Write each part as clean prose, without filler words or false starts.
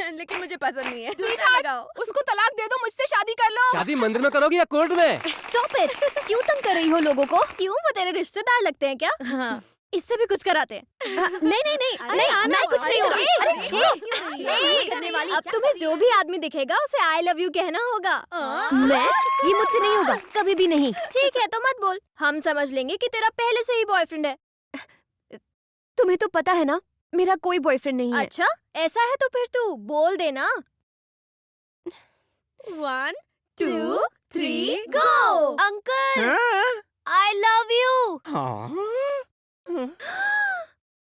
लेकिन मुझे पसंद नहीं है। स्वीटहार्ट, उसको तलाक दे दो, मुझसे शादी कर लो। शादी मंदिर में करोगी या कोर्ट में? Stop it. क्यों तंग कर रही हो लोगों को? क्यों, वो तेरे रिश्तेदार लगते हैं क्या? हाँ। इससे भी कुछ कराते हैं। नहीं नहीं नहीं, मैं कुछ नहीं करूँगी। अब तुम्हें जो भी आदमी दिखेगा उसे आई लव यू कहना होगा। मैं? ये मुझसे नहीं होगा, कभी भी नहीं। ठीक है तो मत बोल, हम समझ लेंगे कि तेरा पहले से ही बॉयफ्रेंड है। तुम्हें तो पता है ना, मेरा कोई बॉयफ्रेंड नहीं है। अच्छा, ऐसा है तो फिर तू बोल देना। 1 2 3 go. Uncle, I love you.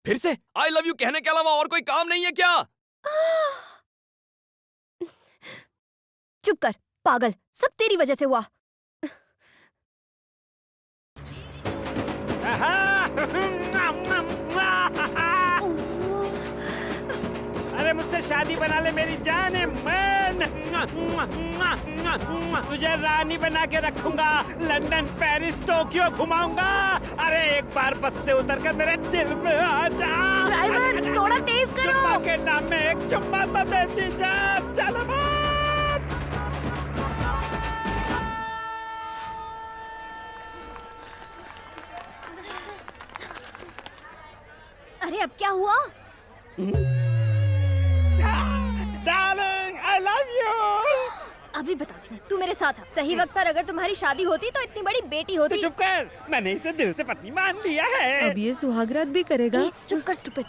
फिर से आई लव यू कहने के अलावा और कोई काम नहीं है क्या? चुप कर पागल, सब तेरी वजह से हुआ। अरे मुझसे शादी बना ले मेरी जान है मन। तुझे रानी बना के रखूंगा, लंदन पेरिस टोक्यो घुमाऊंगा। अरे एक बार बस से उतर कर मेरे दिल में आ जा। ड्राइवर, थोड़ा तेज करो। चुम्मा के नाम में एक चुम्मा तो देती जा। चलो बात। अरे अब क्या हुआ? Darling I love you. अभी बताती हूँ, तू मेरे साथ आ। सही वक्त पर अगर तुम्हारी शादी होती तो इतनी बड़ी बेटी होती। तू चुप कर, मैंने इसे दिल से पत्नी मान लिया है। अब ये सुहागरात भी करेगा। चुप कर स्टूपिड।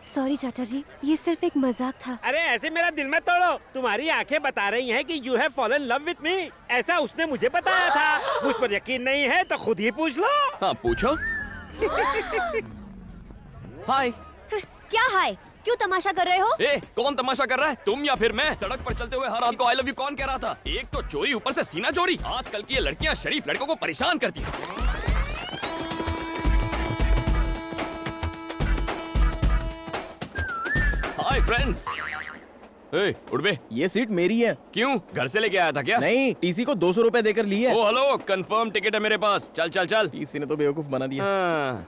सॉरी चाचा जी, ये सिर्फ एक मजाक था। अरे ऐसे मेरा दिल मत तोड़ो। तुम्हारी आंखें बता रही हैं कि you have fallen love with me. ऐसा उसने मुझे बताया था। मुझ पर यकीन नहीं है तो खुद ही पूछ लो। हाँ पूछो। हाय। क्या हाय? क्यों तमाशा कर रहे हो? ए, कौन तमाशा कर रहा है, तुम या फिर मैं? सड़क पर चलते हुए हर आदमी को आई लव यू कौन कह रहा था? एक तो चोरी, ऊपर से सीना चोरी। आजकल की ये लड़कियां शरीफ लड़कों को परेशान करती हैं। Hi friends. ए, उठ बे। ये सीट मेरी है। क्यों, घर से लेके आया था क्या? नहीं, टीसी को 200 रुपए देकर ली है। ओ हेलो, कंफर्म टिकट है मेरे पास। चल चल चल। टीसी ने तो बेवकूफ बना दिया। हाँ।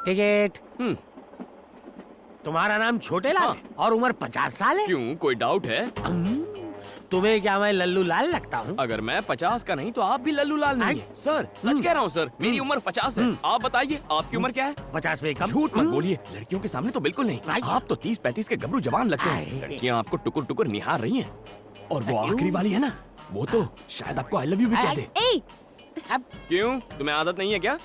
टिकट। तुम्हारा नाम छोटे लाल है और उम्र 50 साल है। क्यों, कोई डाउट है? तुम्हें क्या मैं लल्लू लाल लगता हूँ? अगर मैं 50 का नहीं तो आप भी लल्लू लाल नहीं है। सर सच कह रहा हूँ सर, मेरी उम्र 50 है। आप बताइए आपकी उम्र क्या है? 50 में कम। झूठ मत बोलिए, लड़कियों के सामने तो बिल्कुल नहीं। आप तो 30-35 के गबरू जवान लगते हैं। लड़कियाँ आपको टुकुर टुकुर निहार रही हैं। और वो आखिरी वाली है ना, वो तो शायद आपको आई लव यू भी कह दे। क्यों, तुम्हें आदत नहीं है क्या?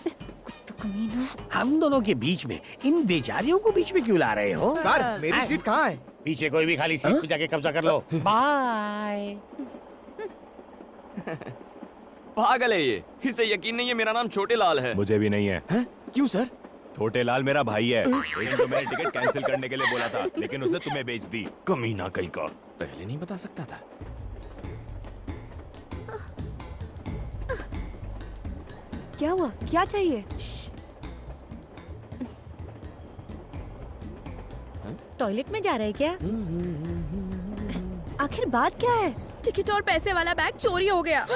हम दोनों के बीच में इन बेचारियों को बीच में क्यों ला रहे हो? सर मेरी सीट कहाँ है? पीछे कोई भी खाली सीट पे जाके कब्जा कर लो। बाय। पागल है ये, इसे यकीन नहीं है मेरा नाम छोटे लाल है। मुझे भी नहीं है। क्यों सर? छोटे लाल मेरा भाई है। एक तो मैंने टिकट कैंसिल करने के लिए बोला था, लेकिन उसने तुम्हें बेच दी। कमीना कहीं का। पहले नहीं बता सकता था। क्या हुआ? क्या चाहिए? टॉयलेट में जा रहे क्या? आखिर बात क्या है? टिकट और पैसे वाला बैग चोरी हो गया।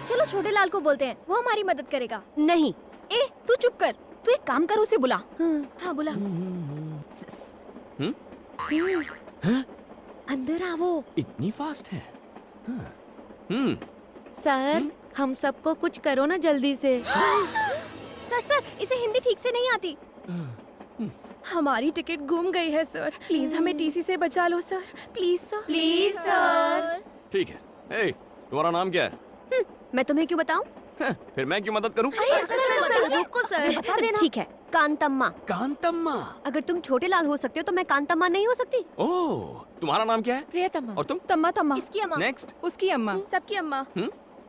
चलो छोटे लाल को बोलते हैं, वो हमारी मदद करेगा। नहीं। ए, तू चुप कर। तू एक काम कर, उसे बुला। हाँ बुला। अंदर आओ। इतनी फास्ट है? सर, हम सबको कुछ करो ना जल्दी से। सर सर, इसे हिंदी ठीक से नहीं आती। हमारी टिकट गुम गई है सर, प्लीज हमें टीसी से बचा लो sir. Please sir. Please sir. ठीक है। ए, तुम्हारा नाम क्या है? मैं तुम्हें क्यों बताऊं? फिर मैं क्यों मदद करूं? रुको सर, बता देना। ठीक है, कांतम्मा। कांतम्मा। अगर तुम छोटे लाल हो सकते हो तो मैं कांतम्मा नहीं हो सकती? ओह, तुम्हारा नाम क्या है? प्रियतमा। और तुम? तम्मा तम्मा। इसकी अम्मा। नेक्स्ट। उसकी अम्मा। सबकी अम्मा।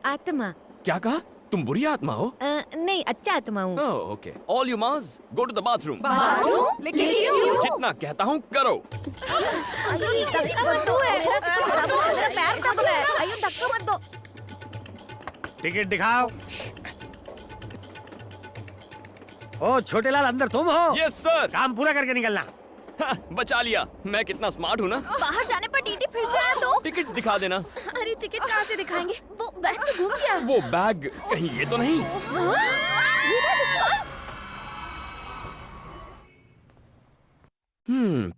आत्मा। क्या कहा? तुम बुरी आत्मा हो? नहीं, अच्छा आत्मा हूँ। Oh, okay. All you must go to the bathroom. Bathroom? लेकिन क्यों? जितना कहता हूँ करो। पैर दब रहा है। आइए, धक्का मत दो। टिकट दिखाओ। ओ छोटे लाल, अंदर तुम हो? Yes sir. काम पूरा करके निकलना। बचा लिया। मैं कितना स्मार्ट हूँ ना। बाहर जाने पर टीटी फिर से आया तो? टिकट्स दिखा देना। अरे टिकट कहाँ से दिखाएंगे? वो बैग तो घूम गया। वो बैग कहीं ये तो नहीं? हाँ? ये बैग उसके पास?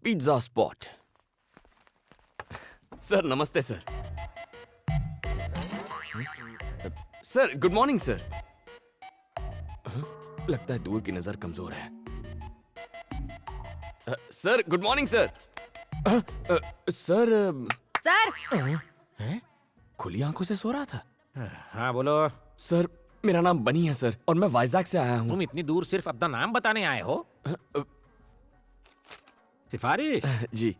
Pizza spot. सर नमस्ते sir. Sir good morning sir. लगता है दूर की नजर कमजोर है। Sir good morning sir. Sir sir खुली आंखों से सो रहा था। हाँ बोलो। सर मेरा नाम बनी है सर, और मैं वाइजैक से आया हूँ। तुम इतनी दूर सिर्फ अपना नाम बताने आए हो? सिफारिश? जी।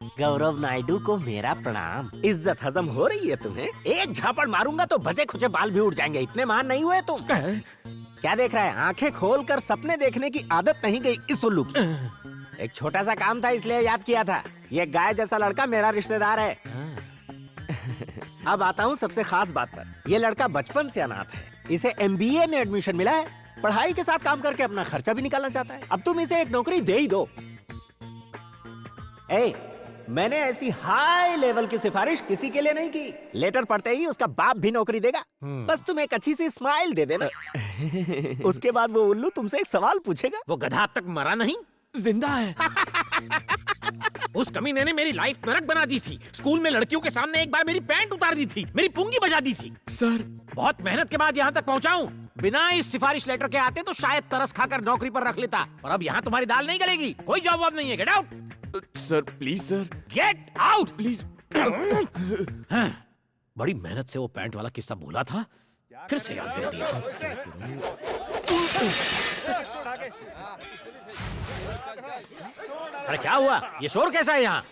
गौरव नायडू को मेरा प्रणाम। इज्जत हजम हो रही है तुम्हें? एक झापड़ मारूंगा तो बचे खुचे बाल भी उड़ जाएंगे। इतने महान नहीं हुए तुम। क्या देख रहा है? आंखें खोलकर सपने देखने की आदत नहीं गई इस उल्लू की। एक छोटा सा काम था इसलिए याद किया था। ये गाय जैसा लड़का मेरा रिश्तेदार है। अब आता हूँ सबसे खास बात पर। ये लड़का बचपन से अनाथ है। इसे MBA में एडमिशन मिला है। पढ़ाई के साथ काम करके अपना खर्चा भी निकालना चाहता है। अब तुम इसे एक नौकरी दे ही दो। मैंने ऐसी हाई लेवल की सिफारिश किसी के लिए नहीं की। लेटर पढ़ते ही उसका बाप भी नौकरी देगा। बस तुम एक अच्छी सी स्माइल दे देना। उसके बाद वो उल्लू तुमसे एक सवाल पूछेगा। वो गधा अब तक मरा नहीं? जिंदा है। उस कमीने ने मेरी लाइफ नरक बना दी थी। स्कूल में लड़कियों के सामने एक बार मेरी पैंट उतार दी थी, मेरी पुंगी बजा दी थी। सर बहुत मेहनत के बाद यहाँ तक पहुँचा हूँ। बिना इस सिफारिश लेटर के आते तो शायद तरस खाकर नौकरी पर रख लेता। और अब यहाँ तुम्हारी दाल नहीं गलेगी। कोई जॉब वॉब नहीं है। Get out sir please sir. Get out please. बड़ी मेहनत से वो पैंट वाला किस्सा भूला था, फिर से याद दिला दिया। अरे क्या हुआ? ये शोर कैसा है यहाँ?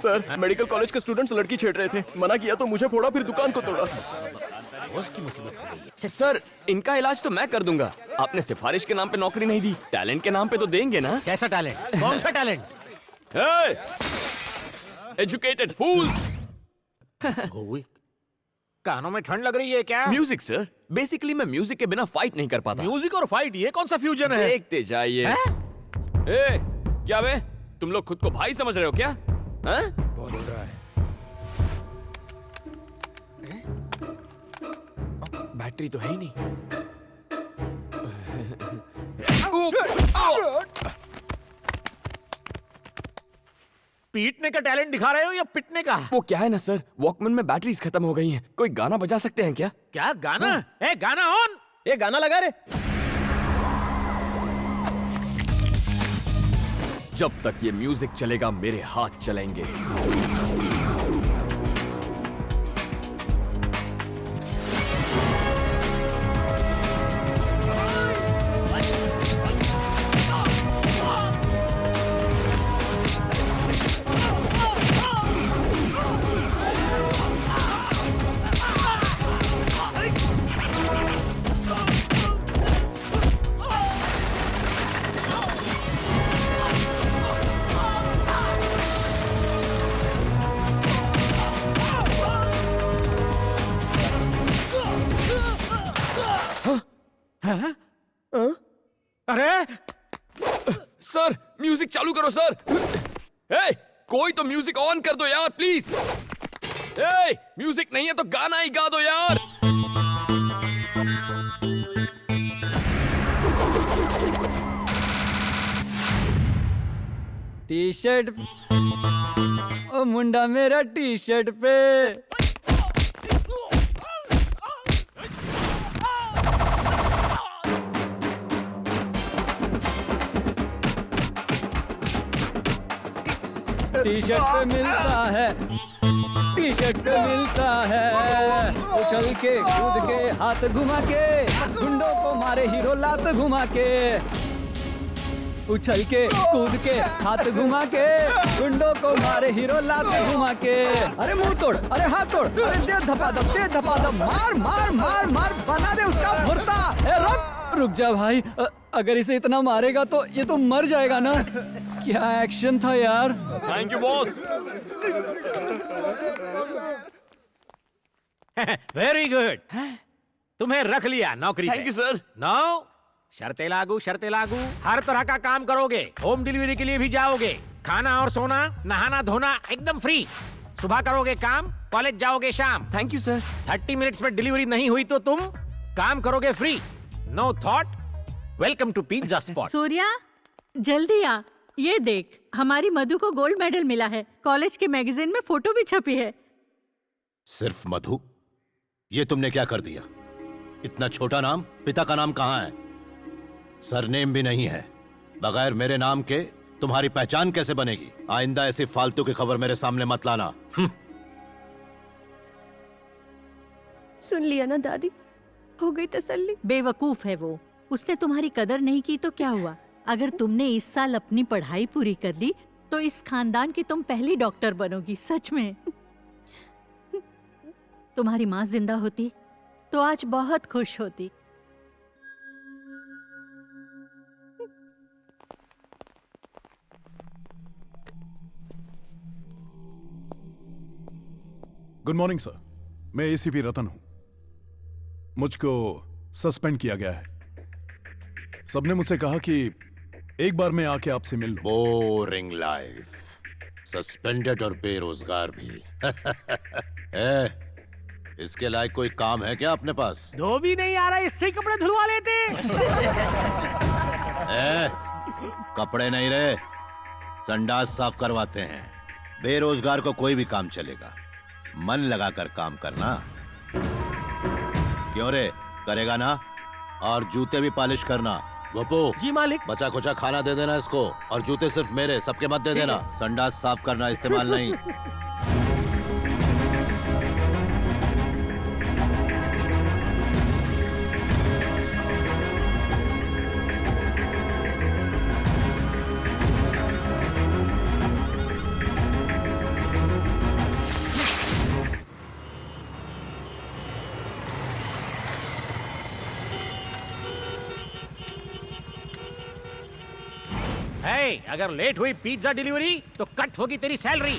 सर मेडिकल कॉलेज के स्टूडेंट्स लड़की छेड़ रहे थे। मना किया तो मुझे फोड़ा, फिर दुकान को तोड़ा। उसकी मुसीबत हो गई है। सर इनका इलाज तो मैं कर दूंगा। आपने सिफारिश के नाम पे नौकरी नहीं दी, टैलेंट के नाम पे तो देंगे ना? कैसा टैलेंट? कौन सा टैलेंट? एजुकेटेड फूल्स। कानों में ठंड लग रही है क्या? Music sir. बेसिकली मैं म्यूजिक के बिना फाइट नहीं कर पाता। म्यूजिक और फाइट, ये कौन सा फ्यूजन है? देखते जाइए। क्या बे, तुम लोग खुद को भाई समझ रहे हो क्या? बोल रहा है। बैटरी तो है ही नहीं। पीटने का टैलेंट दिखा रहे हो या पिटने का? वो क्या है ना सर, वॉकमैन में बैटरीज खत्म हो गई हैं। कोई गाना बजा सकते हैं क्या? क्या गाना? गाना ऑन। ये गाना लगा रे। जब तक ये म्यूजिक चलेगा मेरे हाथ चलेंगे। अरे सर म्यूजिक चालू करो सर। कोई तो म्यूजिक ऑन कर दो यार प्लीज। म्यूजिक नहीं है तो गाना ही गा दो यार। टी शर्ट ओ मुंडा मेरा टी शर्ट पे। टी शर्ट पे मिलता है, टी शर्ट पे मिलता है। उछल के कूद के हाथ घुमा के, गुंडों को मारे हीरो लात घुमा के। उछल के कूद के हाथ घुमा के, गुंडों को मारे हीरो लात घुमा के। अरे मुंह तोड़, अरे हाथ तोड़, अरे दे धपाधप, दे धपाधप, मार मार मार मार, बना दे उसका भुर्ता। रुक जा भाई, अगर इसे इतना मारेगा तो ये तो मर जाएगा ना। क्या एक्शन था यार। Thank you boss. Very good, तुम्हें रख लिया नौकरी पे। Thank you sir. नो, शर्तें लागू, शर्तें लागू। हर तरह का काम करोगे, होम डिलीवरी के लिए भी जाओगे, खाना और सोना, नहाना धोना एकदम फ्री। सुबह करोगे काम, कॉलेज जाओगे शाम। Thank you sir. 30 मिनट्स में डिलीवरी नहीं हुई तो तुम काम करोगे free, no thought. Welcome to pizza spot. Surya जल्दी आ, ये देख हमारी मधु को गोल्ड मेडल मिला है। कॉलेज के मैगजीन में फोटो भी छपी है। सिर्फ मधु? ये तुमने क्या कर दिया? इतना छोटा नाम, पिता का नाम कहाँ है? सरनेम भी नहीं है। बगैर मेरे नाम के तुम्हारी पहचान कैसे बनेगी? आइंदा ऐसी फालतू की खबर मेरे सामने मत लाना। सुन लिया ना दादी, हो गई तसल्ली। बेवकूफ है वो, उसने तुम्हारी कदर नहीं की तो क्या हुआ? अगर तुमने इस साल अपनी पढ़ाई पूरी कर ली तो इस खानदान की तुम पहली डॉक्टर बनोगी, सच में। तुम्हारी माँ जिंदा होती तो आज बहुत खुश होती। गुड मॉर्निंग सर, मैं एसीपी रतन हूं। मुझको सस्पेंड किया गया है। सबने मुझसे कहा कि एक बार मैं आके आपसे मिल लूं। बोरिंग लाइफ, सस्पेंडेड और बेरोजगार भी। इसके लायक कोई काम है क्या अपने पास? दो भी नहीं आ रहा, इससे कपड़े धुलवा लेते। कपड़े नहीं रहे, संडास साफ करवाते हैं। बेरोजगार को कोई भी काम चलेगा, मन लगाकर काम करना। क्यों रे, करेगा ना? और जूते भी पॉलिश करना। गोपू जी मालिक। बचा खुचा खाना दे देना इसको, और जूते सिर्फ मेरे, सबके मत दे देना। संडास साफ करना, इस्तेमाल नहीं। अगर लेट हुई पिज्जा डिलीवरी तो कट होगी तेरी सैलरी।